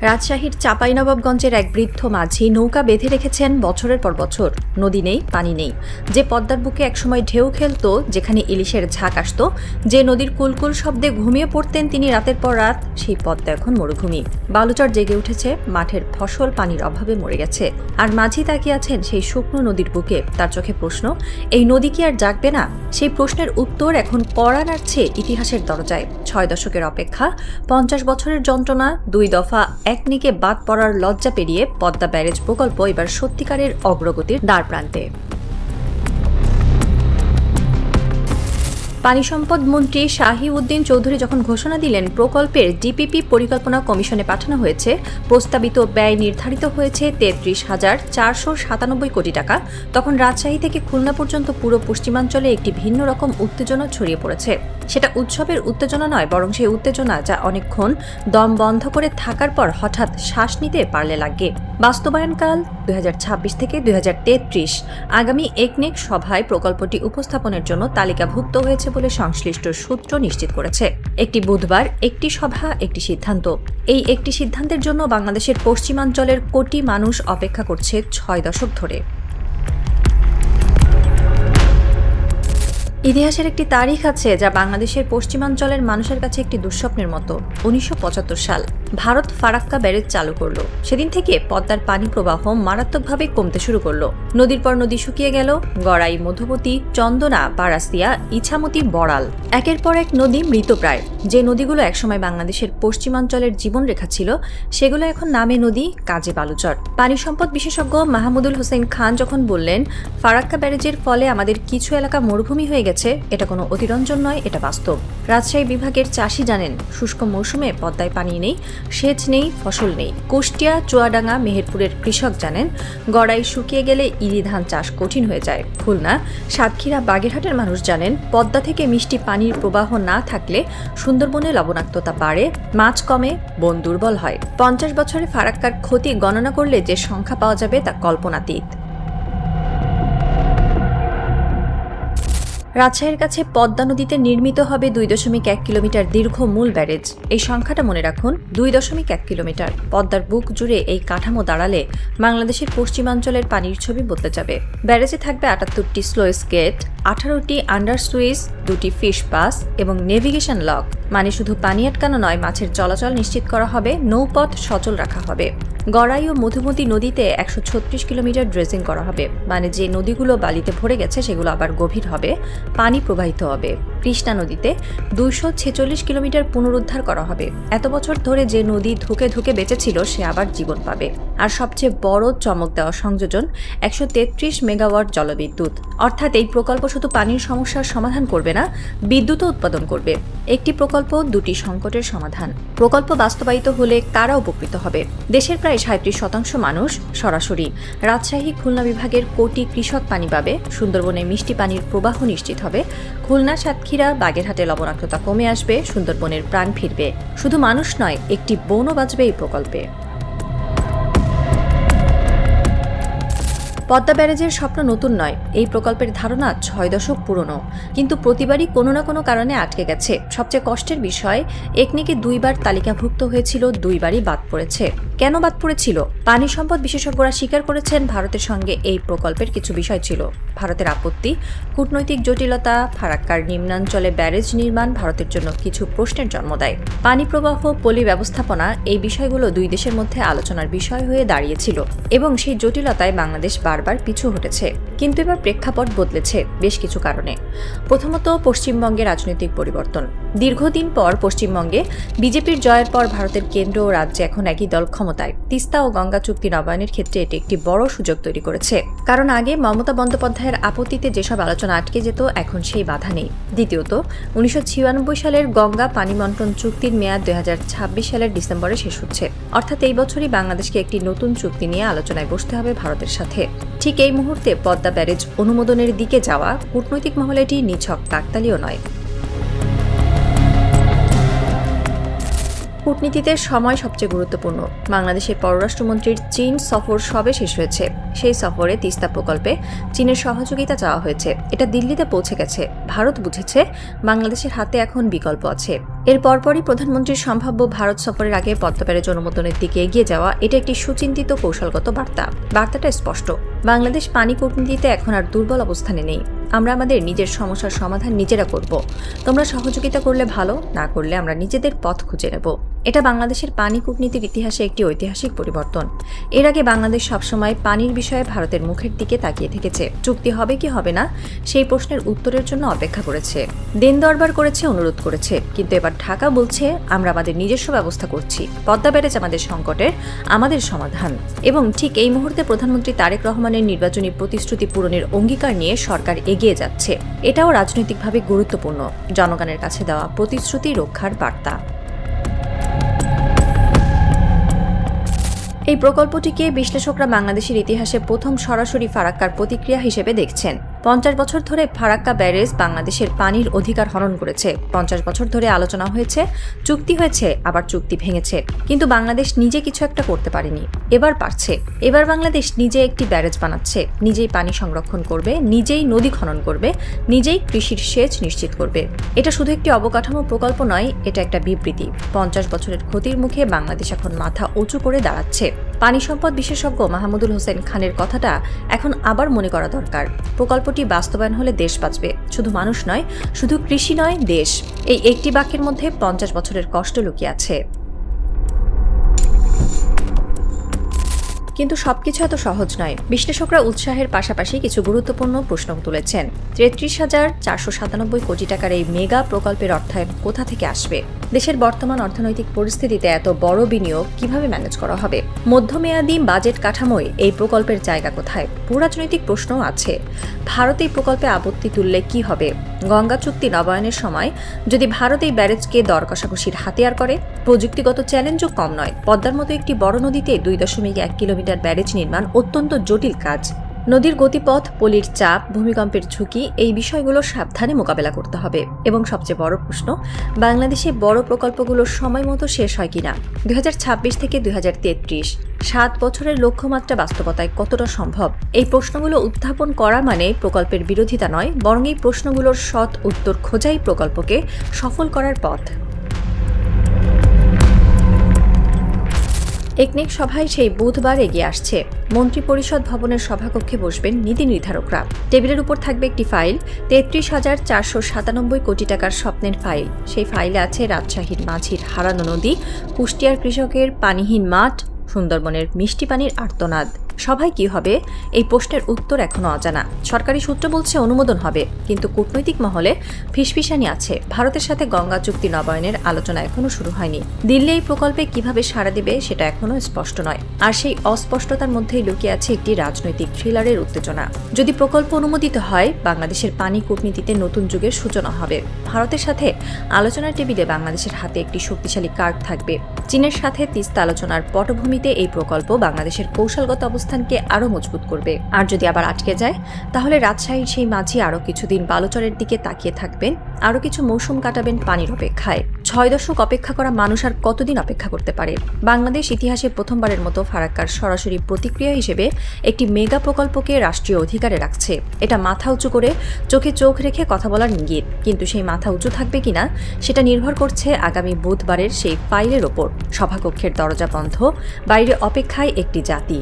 রাজশাহীর চাঁপাইনবাবগঞ্জের এক বৃদ্ধ মাঝি নৌকা বেঁধে রেখেছেন বছরের পর বছর। নদী নেই, পানি নেই। যে পদ্মার বুকে একসময় ঢেউ খেলত, যেখানে ইলিশের ঝাঁক আসত, যে নদীর কুলকুল শব্দে ঘুমিয়ে পড়তেন তিনি রাতের পর রাত, সেই পদ্মা এখন মরুভূমি। বালুচর জেগে উঠেছে, মাঠের ফসল পানির অভাবে মরে গেছে। আর মাঝি তাকিয়ে আছেন সেই শুকনো নদীর বুকে। তার চোখে প্রশ্ন, এই নদী কি আর জাগবে না? সেই প্রশ্নের উত্তর এখন কড়া নাড়ছে ইতিহাসের দরজায়। 6 দশকের অপেক্ষা, 50 বছরের যন্ত্রণা, 2 দফা একনিকে বাদ পড়ার লজ্জা পেরিয়ে পদ্মা ব্যারেজ প্রকল্প এবার সত্যিকারের অগ্রগতির দ্বারপ্রান্তে। পানি সম্পদ মন্ত্রী শাহীউদ্দিন চৌধুরী যখন ঘোষণা দিলেন প্রকল্পের ডিপিপি পরিকল্পনা কমিশনে পাঠানো হয়েছে, প্রস্তাবিত ব্যয় নির্ধারিত হয়েছে 33,497 কোটি টাকা, তখন রাজশাহী থেকে খুলনা পর্যন্ত পুরো পশ্চিমাঞ্চলে একটি ভিন্ন রকম উত্তেজনা ছড়িয়ে পড়েছে। সেটা উৎসবের উত্তেজনা নয়, বরং সেই উত্তেজনা যা অনেকক্ষণ দম বন্ধ করে থাকার পর হঠাৎ শ্বাস নিতে পারলে লাগে। বাস্তবায়নকাল 2026 থেকে 2033। আগামী একনেক সভায় প্রকল্পটি উপস্থাপনের জন্য তালিকাভুক্ত হয়েছে বলে সংশ্লিষ্ট সূত্র নিশ্চিত করেছে। একটি বুধবার, একটি সভা, একটি সিদ্ধান্ত। এই একটি সিদ্ধান্তের জন্য বাংলাদেশের পশ্চিমাঞ্চলের কোটি মানুষ অপেক্ষা করছে 6 দশক ধরে। ইতিহাসের একটি তারিখ আছে যা বাংলাদেশের পশ্চিমাঞ্চলের মানুষের কাছে একটি দুঃস্বপ্নের মতো। 1975 সাল ভারত ফারাক্কা ব্যারেজ চালু করলো। সেদিন থেকে পদ্মার পানি প্রবাহ মারাত্মকভাবে কমতে শুরু করলো। নদীর পর নদী শুকিয়ে গেল। গড়াই, মধুমতি, চন্দনা, বারাসিয়া, ইছামতি, বড়াল, একের পর এক নদী মৃতপ্রায়। যে নদীগুলো একসময় বাংলাদেশের পশ্চিমাঞ্চলের জীবনরেখা ছিল, সেগুলো এখন নামে নদী, কাজে বালুচর। পানি সম্পদ বিশেষজ্ঞ মাহমুদুল হোসেন খান যখন বললেন, ফারাক্কা ব্যারেজের ফলে আমাদের কিছু এলাকা মরুভূমি হয়ে গেছে, এটা কোনো অতিরঞ্জন নয়, এটা বাস্তব। রাজশাহী বিভাগের চাষি জানেন, শুষ্ক মৌসুমে পদ্মায় পানি নেই, সেচ নেই, ফসল নেই। কুষ্টিয়া, চুয়াডাঙ্গা, মেহেরপুরের কৃষক জানেন, গড়াই শুকিয়ে গেলে ইরি ধান চাষ কঠিন হয়ে যায়। খুলনা, সাতক্ষীরা, বাগেরহাটের মানুষ জানেন, পদ্মা থেকে মিষ্টি পানির প্রবাহ না থাকলে সুন্দরবনে লবণাক্ততা বাড়ে, মাছ কমে, বন দুর্বল হয়। 50 বছরে ফারাক্কার ক্ষতি গণনা করলে যে সংখ্যা পাওয়া যাবে তা কল্পনাতীত। রাজশাহীর কাছে পদ্মা নদীতে নির্মিত হবে 2.1 কিলোমিটার দীর্ঘ মূল ব্যারেজ। এই সংখ্যাটা মনে রাখুন, 2.1 কিলোমিটার। পদ্মার বুক জুড়ে এই কাঠামো দাঁড়ালে বাংলাদেশের পশ্চিমাঞ্চলের পানির ছবি বদলে যাবে। ব্যারেজে থাকবে 78টি স্লুইস গেট, 18টি আন্ডার সুইচ, 2টি ফিশ পাস এবং নেভিগেশন লক। মানে শুধু পানি আটকানো নয়, মাছের চলাচল নিশ্চিত করা হবে, নৌপথ সচল রাখা হবে। গড়াই ও মধুমতি নদীতে 136 কিলোমিটার ড্রেজিং করা হবে। মানে যে নদীগুলো বালিতে ভরে গেছে সেগুলো আবার গভীর হবে, পানি প্রবাহিত হবে। কৃষ্ণা নদীতে 246 কিলোমিটার পুনরুদ্ধার করা হবে। এত বছর ধরে যে নদী ধুকে ধুকে বেঁচেছিল সে আবার জীবন পাবে। আর সবচেয়ে বড় চমক দেওয়া সংযোজন, 133 মেগাওয়াট জলবিদ্যুৎ। অর্থাৎ এই প্রকল্প শুধু পানির সমস্যার সমাধান করবে না, বিদ্যুৎও উৎপাদন করবে। একটি প্রকল্প, দুটি সংকটের সমাধান। প্রকল্প বাস্তবায়িত হলে কারা উপকৃত হবে? দেশের প্রায় 37% মানুষ সরাসরি। রাজশাহী, খুলনা বিভাগের কোটি কৃষক পানি পাবে। সুন্দরবনে মিষ্টি পানির প্রবাহ নিশ্চিত হবে। খুলনা, সাতক্ষীরা, বাগেরহাটে লবণাক্ততা কমে আসবে, সুন্দরবনের প্রাণ ফিরবে। শুধু মানুষ নয়, একটি বনও বাঁচবে এই প্রকল্পে। পদ্মা ব্যারেজের স্বপ্ন নতুন নয়, এই প্রকল্পের ধারণা 6 দশক পুরনো, কিন্তু প্রতিবারই কোনো না কোনো কারণে আটকে গেছে। সবচেয়ে কষ্টের বিষয়, একনিকে 2 বার তালিকাভুক্ত হয়েছিল, 2 বারই বাদ পড়েছে। কেন বাদ পড়েছিল? পানি সম্পদ বিশেষজ্ঞরা স্বীকার করেছেন, ভারতের সঙ্গে এই প্রকল্পের কিছু বিষয় ছিল। ভারতের আপত্তি, কূটনৈতিক জটিলতা, ফারাক্কার নিম্নাঞ্চলে ব্যারেজ নির্মাণ ভারতের জন্য কিছু প্রশ্নের জন্ম দেয়। পানি প্রবাহ, পলি ব্যবস্থাপনা, এই বিষয়গুলো 2 দেশের মধ্যে আলোচনার বিষয় হয়ে দাঁড়িয়েছিল এবং সেই জটিলতায় বাংলাদেশ বারবার পিছু হটেছে। কিন্তু এবার প্রেক্ষাপট বদলেছে বেশ কিছু কারণে। প্রথমত, পশ্চিমবঙ্গে রাজনৈতিক পরিবর্তন। দীর্ঘদিন পর পশ্চিমবঙ্গে বিজেপির জয়ের পর ভারতের কেন্দ্র ও রাজ্যে এখন একই দল ক্ষমতায়। তিস্তা ও গঙ্গা চুক্তি নবায়নের ক্ষেত্রে এটি একটি বড় সুযোগ তৈরি করেছে। কারণ আগে মমতা বন্দ্যোপাধ্যায়ের আপত্তিতে যেসব আলোচনা আটকে যেত, এখন সেই বাধা নেই। দ্বিতীয়ত, 1996 সালের গঙ্গা পানি বন্টন চুক্তির মেয়াদ 2026 সালের ডিসেম্বরে শেষ হচ্ছে। অর্থাৎ এই বছরই বাংলাদেশকে একটি নতুন চুক্তি নিয়ে আলোচনায় বসতে হবে ভারতের সাথে। ঠিক এই মুহূর্তে পদ্মা ব্যারেজ অনুমোদনের দিকে যাওয়া কূটনৈতিক মহলে এটি নিছক কাকতালীয় নয়। কূটনীতিতে সময় সবচেয়ে গুরুত্বপূর্ণ। বাংলাদেশের পররাষ্ট্রমন্ত্রীর চীন সফর সবে শেষ হয়েছে। সেই সফরে তিস্তা প্রকল্পে চীনের সহযোগিতা চাওয়া হয়েছে। এটা দিল্লিতে পৌঁছে গেছে। ভারত বুঝেছে বাংলাদেশের হাতে এখন বিকল্প আছে। এর পরপরই প্রধানমন্ত্রীর সম্ভাব্য ভারত সফরের আগে পদ্মা ব্যারেজ অনুমোদনের দিকে এগিয়ে যাওয়া, এটা একটি সুচিন্তিত কৌশলগত বার্তা। বার্তাটা স্পষ্ট, বাংলাদেশ পানি কূটনীতিতে এখন আর দুর্বল অবস্থানে নেই। আমরা আমাদের নিজের সমস্যার সমাধান নিজেরা করব। তোমরা সহযোগিতা করলে ভালো, না করলে আমরা নিজেদের পথ খুঁজে নেব। এটা বাংলাদেশের পানি কূটনীতির ইতিহাসে একটি ঐতিহাসিক পরিবর্তন। এর আগে বাংলাদেশ সবসময় পানির বিষয়ে ভারতের মুখের দিকে তাকিয়ে থেকেছে। চুক্তি হবে কি হবে না সেই প্রশ্নের উত্তরের জন্য অপেক্ষা করেছে, দিন দরবার করেছে, অনুরোধ করেছে। কিন্তু এবার ঢাকা বলছে আমরা আমাদের নিজস্ব ব্যবস্থা করছি। পদ্মা ব্যারেজ আমাদের সংকটের, আমাদের সমাধান। এবং ঠিক এই মুহূর্তে প্রধানমন্ত্রী তারেক রহমানের নির্বাচনী প্রতিশ্রুতি পূরণের অঙ্গীকার নিয়ে সরকার এগিয়ে যাচ্ছে। এটাও রাজনৈতিকভাবে গুরুত্বপূর্ণ, জনগণের কাছে দেওয়া প্রতিশ্রুতি রক্ষার বার্তা। এই প্রকল্পটিকে বিশ্লেষকরা বাংলাদেশের ইতিহাসে প্রথম সরাসরি ফারাক্কার প্রতিক্রিয়া হিসেবে দেখছেন। 50 বছর ধরে ফারাক্কা ব্যারেজ বাংলাদেশের পানির অধিকার হরণ করেছে। 50 বছর ধরে আলোচনা হয়েছে, চুক্তি হয়েছে, আবার চুক্তি ভেঙেছে। কিন্তু বাংলাদেশ নিজে কিছু একটা করতে পারেনি। এবার পারছে। এবার বাংলাদেশ নিজে একটি ব্যারেজ বানাচ্ছে, নিজেই পানি সংরক্ষণ করবে, নিজেই নদী খনন করবে, নিজেই কৃষির সেচ নিশ্চিত করবে। এটা শুধু একটি অবকাঠামো প্রকল্প নয়, এটা একটা বিবৃতি। 50 বছরের ক্ষতির মুখে বাংলাদেশ এখন মাথা উঁচু করে দাঁড়াচ্ছে। পানি সম্পদ বিশেষজ্ঞ মাহমুদুল হোসেন খানের কথাটা এখন আবার মনে করা দরকার। প্রকল্পটি বাস্তবায়ন হলে দেশ বাঁচবে, শুধু মানুষ নয়, শুধু কৃষি নয়, দেশ। এই একটি বাক্যের মধ্যে 50 বছরের কষ্ট লুকিয়ে আছে। কিন্তু সবকিছু এত সহজ নয়। বিশ্লেষকরা উৎসাহের পাশাপাশি কিছু গুরুত্বপূর্ণ প্রশ্ন তুলেছেন। 33,497 কোটি টাকার এই মেগা প্রকল্পের অর্থায়ন কোথা থেকে আসবে? দেশের বর্তমান অর্থনৈতিক পরিস্থিতিতে এত বড় বিনিয়োগ কিভাবে ম্যানেজ করা হবে? মধ্যমেয়াদী বাজেট কাঠামোয় এই প্রকল্পের জায়গা কোথায়? ভূরাজনৈতিক প্রশ্নও আছে। ভারত এই প্রকল্পে আপত্তি তুললে কি হবে? গঙ্গা চুক্তি নবায়নের সময় যদি ভারত এই ব্যারেজকে দর কষাকষির হাতিয়ার করে, প্রযুক্তিগত চ্যালেঞ্জও কম নয়। পদ্মার মতো একটি বড় নদীতে 2.1 কিলোমিটার ব্যারেজ নির্মাণ অত্যন্ত জটিল কাজ। নদীর গতিপথ, পলির চাপ, ভূমিকম্পের ঝুঁকি, এই বিষয়গুলো সাবধানে মোকাবেলা করতে হবে। এবং সবচেয়ে বড় প্রশ্ন, বাংলাদেশে বড় প্রকল্পগুলোর সময় মতো শেষ হয় কিনা। 2026 থেকে 2033, 7 বছরের লক্ষ্যমাত্রা বাস্তবতায় কতটা সম্ভব? এই প্রশ্নগুলো উত্থাপন করা মানে প্রকল্পের বিরোধিতা নয়, বরং এই প্রশ্নগুলোর সৎ উত্তর খোঁজাই প্রকল্পকে সফল করার পথ। একনেক সভায় সেই বুধবার এগিয়ে আসছে। মন্ত্রিপরিষদ ভবনের সভাকক্ষে বসবেন নীতি নির্ধারকরা। টেবিলের উপর থাকবে একটি ফাইল, 33,497 কোটি টাকার স্বপ্নের ফাইল। সেই ফাইলে আছে রাজশাহীর মাঝির হারানো নদী, কুষ্টিয়ার কৃষকের পানিহীন মাঠ, সুন্দরবনের মিষ্টি পানির আর্তনাদ। সভায় কি হবে এই প্রশ্নের উত্তর এখনো অজানা। সরকারি সূত্র বলছে অনুমোদন হবে, কিন্তু কূটনৈতিক মহলে ফিসফিসানি আছে। ভারতের সাথে গঙ্গা চুক্তি নবায়নের আলোচনা এখনো শুরু হয়নি। দিল্লি এই প্রকল্পে কিভাবে সাড়া দেবে সেটা এখনো স্পষ্ট নয়। আর সেই অস্পষ্টতার মধ্যেই লুকিয়ে আছে একটি রাজনৈতিক থ্রিলারের উত্তেজনা। যদি প্রকল্প অনুমোদিত হয়, বাংলাদেশের পানি কূটনীতিতে নতুন যুগের সূচনা হবে। ভারতের সাথে আলোচনার টেবিলে বাংলাদেশের হাতে একটি শক্তিশালী কার্ড থাকবে। চীনের সাথে তিস্তা আলোচনার পটভূমিতে এই প্রকল্প বাংলাদেশের কৌশলগত অবস্থানকে আরও মজবুত করবে। আর যদি আবার আটকে যায়, তাহলে রাজশাহীর সেই মাঝি আরও কিছুদিন বালুচরের দিকে তাকিয়ে থাকবেন, আরও কিছু মৌসুম কাটাবেন পানির অপেক্ষায়। 6 দশক অপেক্ষা করা মানুষ আর কতদিন অপেক্ষা করতে পারে? বাংলাদেশ ইতিহাসে প্রথমবারের মতো ফারাক্কার সরাসরি প্রতিক্রিয়া হিসেবে একটি মেগা প্রকল্পকে রাষ্ট্রীয় অধিকারে রাখছে। এটা মাথা উঁচু করে চোখে চোখ রেখে কথা বলার ইঙ্গিত। কিন্তু সেই মাথা উঁচু থাকবে কিনা সেটা নির্ভর করছে আগামী বুধবারের সেই ফাইলের ওপর। সভাকক্ষের দরজা বন্ধ, বাইরে অপেক্ষায় একটি জাতি।